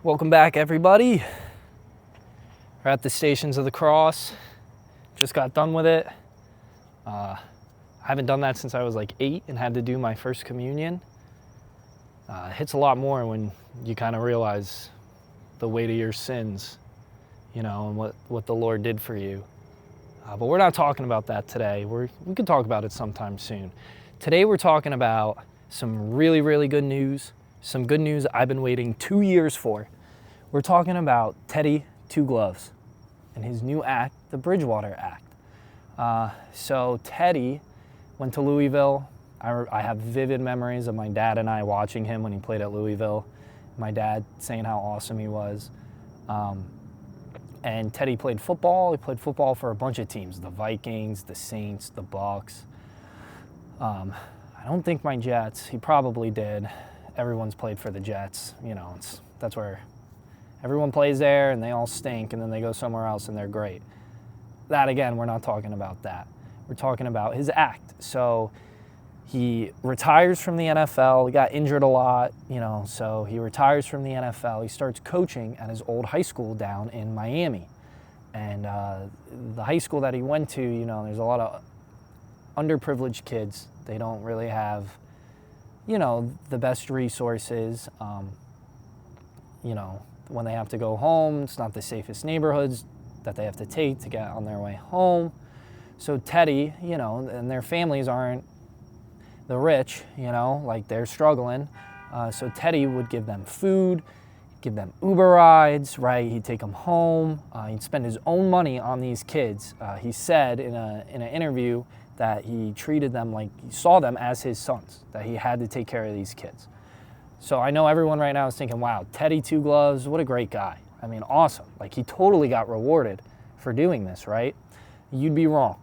Welcome back, everybody. We're at the Stations of the Cross. Just got done with it. I haven't done that since I was like 8 and had to do my first communion. It hits a lot more when you kind of realize the weight of your sins, you know, and what the Lord did for you. But we're not talking about that today. We can talk about it sometime soon. Today we're talking about some really, really good news. Some good news I've been waiting 2 years for. We're talking about Teddy Two Gloves and his new act, the Bridgewater Act. So Teddy went to Louisville. I have vivid memories of my dad and I watching him when he played at Louisville. My dad saying how awesome he was. And Teddy played football. He played football for a bunch of teams, the Vikings, the Saints, the Bucks. I don't think my Jets. He probably did. Everyone's played for the Jets. You know, that's where everyone plays there and they all stink and then they go somewhere else and they're great. That, again, we're not talking about that. We're talking about his act. So he retires from the NFL. He got injured a lot, you know, so he retires from the NFL. He starts coaching at his old high school down in Miami. And the high school that he went to, you know, there's a lot of underprivileged kids. They don't really have, you know, the best resources. You know, when they have to go home, it's not the safest neighborhoods that they have to take to get on their way home. So Teddy, you know, and their families aren't the rich, you know, like they're struggling. So Teddy would give them food, give them Uber rides, right? He'd take them home. He'd spend his own money on these kids. He said in an interview that he treated them like he saw them as his sons, that he had to take care of these kids. So I know everyone right now is thinking, wow, Teddy Two Gloves, what a great guy. I mean, awesome. Like, he totally got rewarded for doing this, right? You'd be wrong.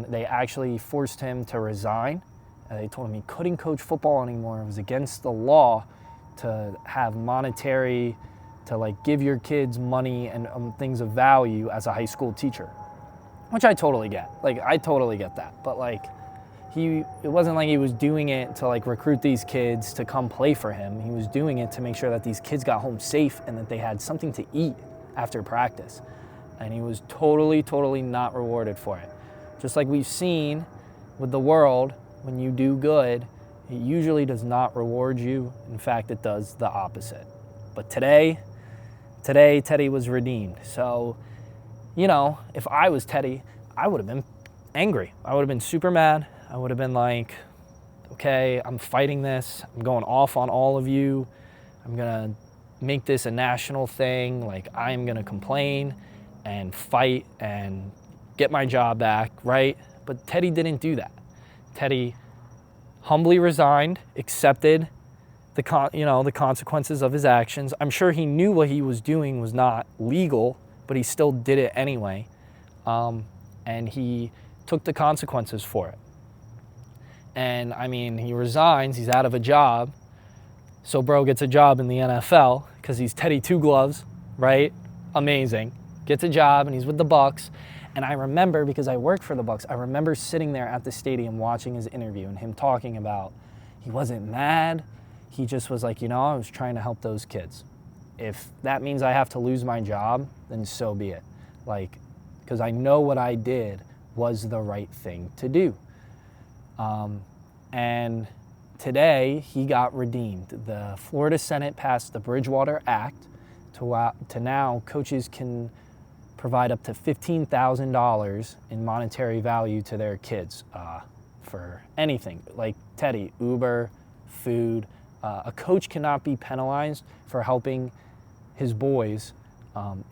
They actually forced him to resign. They told him he couldn't coach football anymore. It was against the law to have monetary, to like give your kids money and things of value as a high school teacher, which I totally get. Like, I totally get that. But like, it wasn't like he was doing it to like recruit these kids to come play for him. He was doing it to make sure that these kids got home safe and that they had something to eat after practice. And he was totally, totally not rewarded for it. Just like we've seen with the world, when you do good, it usually does not reward you. In fact, it does the opposite. But today, Teddy was redeemed. So, you know, if I was Teddy, I would have been angry. I would have been super mad. I would have been like, okay, I'm fighting this. I'm going off on all of you. I'm going to make this a national thing. Like, I am going to complain and fight and get my job back, right? But Teddy didn't do that. Teddy humbly resigned, accepted the consequences of his actions. I'm sure he knew what he was doing was not legal, but he still did it anyway. And he took the consequences for it. And I mean, he resigns, he's out of a job. So bro gets a job in the NFL because he's Teddy Two Gloves, right? Amazing. Gets a job and he's with the Bucks. And I remember, because I worked for the Bucks, I remember sitting there at the stadium watching his interview and him talking about he wasn't mad. He just was like, you know, I was trying to help those kids. If that means I have to lose my job, then so be it. Like, because I know what I did was the right thing to do. And today he got redeemed. The Florida Senate passed the Bridgewater Act to now coaches can provide up to $15,000 in monetary value to their kids for anything, like Teddy, Uber, food. A coach cannot be penalized for helping his boys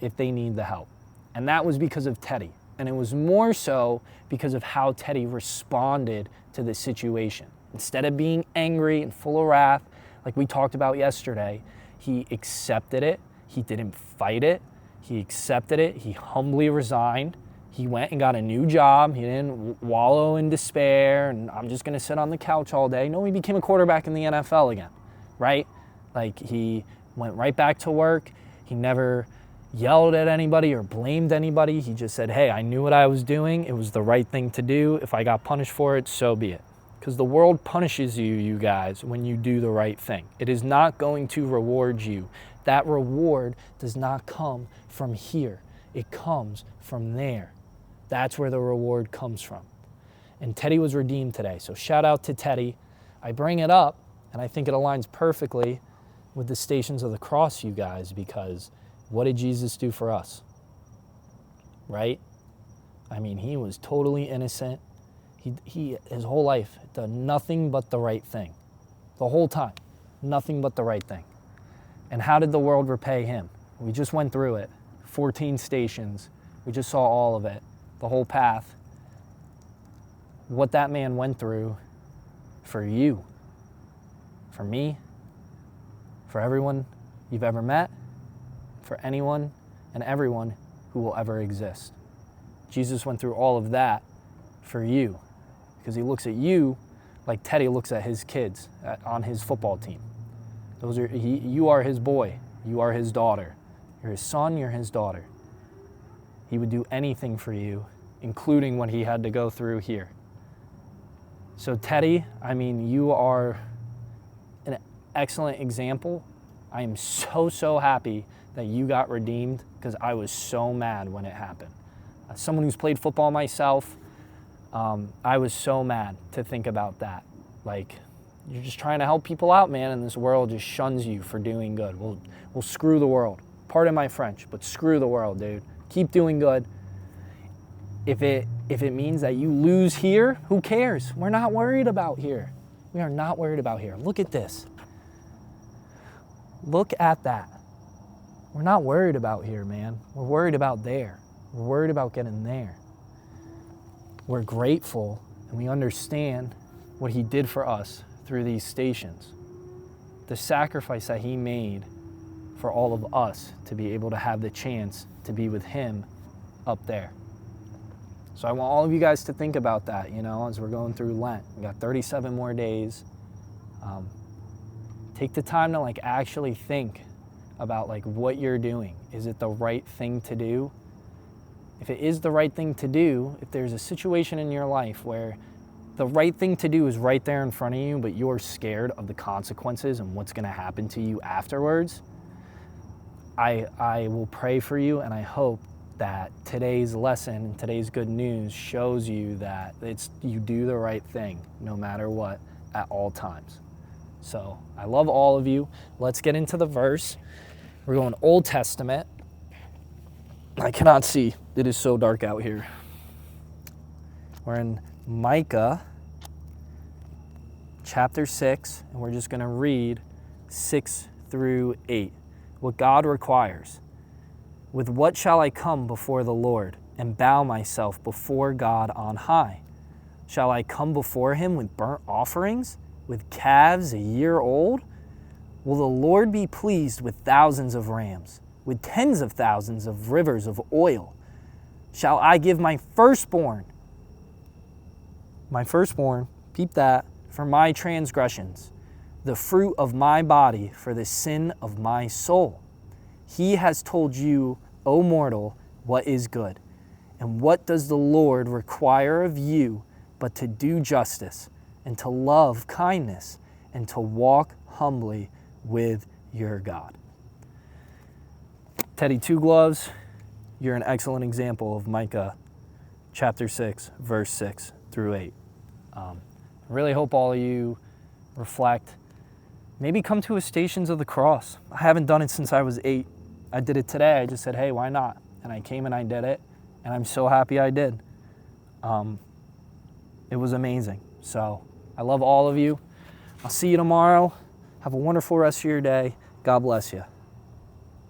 if they need the help. And that was because of Teddy. And it was more so because of how Teddy responded to the situation. Instead of being angry and full of wrath, like we talked about yesterday, he accepted it. He didn't fight it. He accepted it. He humbly resigned. He went and got a new job. He didn't wallow in despair and I'm just going to sit on the couch all day. No, he became a quarterback in the NFL again, right? Like, he went right back to work. He never yelled at anybody or blamed anybody. He just said, hey, I knew what I was doing. It was the right thing to do. If I got punished for it, so be it. Because the world punishes you, you guys, when you do the right thing. It is not going to reward you That reward does not come from here. It comes from there. That's where the reward comes from. And Teddy was redeemed today. So shout out to Teddy. I bring it up, and I think it aligns perfectly with the Stations of the Cross, you guys, because what did Jesus do for us? Right? I mean, he was totally innocent. He his whole life done nothing but the right thing. The whole time, nothing but the right thing. And how did the world repay him? We just went through it. 14 stations. We just saw all of it, the whole path. What that man went through for you, for me, for everyone you've ever met, for anyone and everyone who will ever exist. Jesus went through all of that for you because he looks at you like Teddy looks at his kids on his football team. You are his boy. You are his daughter. You're his son. You're his daughter. He would do anything for you, including what he had to go through here. So Teddy, I mean, you are an excellent example. I am so happy that you got redeemed because I was so mad when it happened. As someone who's played football myself, I was so mad to think about that. Like, you're just trying to help people out, man, and this world just shuns you for doing good. We'll screw the world. Pardon my French, but screw the world, dude. Keep doing good. If it means that you lose here, who cares? We're not worried about here. We are not worried about here. Look at this. Look at that. We're not worried about here, man. We're worried about there. We're worried about getting there. We're grateful and we understand what he did for us through these stations. The sacrifice that he made for all of us to be able to have the chance to be with him up there. So I want all of you guys to think about that, as we're going through Lent. We got 37 more days. Take the time to actually think about what you're doing. Is it the right thing to do? If it is the right thing to do, if there's a situation in your life where the right thing to do is right there in front of you, but you're scared of the consequences and what's going to happen to you afterwards, I will pray for you, and I hope that today's lesson and today's good news shows you that you do the right thing no matter what at all times. So I love all of you. Let's get into the verse. We're going Old Testament. I cannot see. It is so dark out here. We're in Micah chapter 6, and we're just going to read 6 through 8. What God requires. With what shall I come before the Lord and bow myself before God on high? Shall I come before him with burnt offerings, with calves a year old? Will the Lord be pleased with thousands of rams, with tens of thousands of rivers of oil? Shall I give my firstborn, peep that, for my transgressions, the fruit of my body for the sin of my soul? He has told you, O mortal, what is good. And what does the Lord require of you but to do justice and to love kindness and to walk humbly with your God? Teddy Two Gloves, you're an excellent example of Micah chapter 6, verse 6 through 8. I really hope all of you reflect. Maybe come to a Stations of the Cross. I haven't done it since I was 8. I did it today. I just said, hey, why not? And I came and I did it, and I'm so happy I did. It was amazing. So I love all of you. I'll see you tomorrow. Have a wonderful rest of your day. God bless you.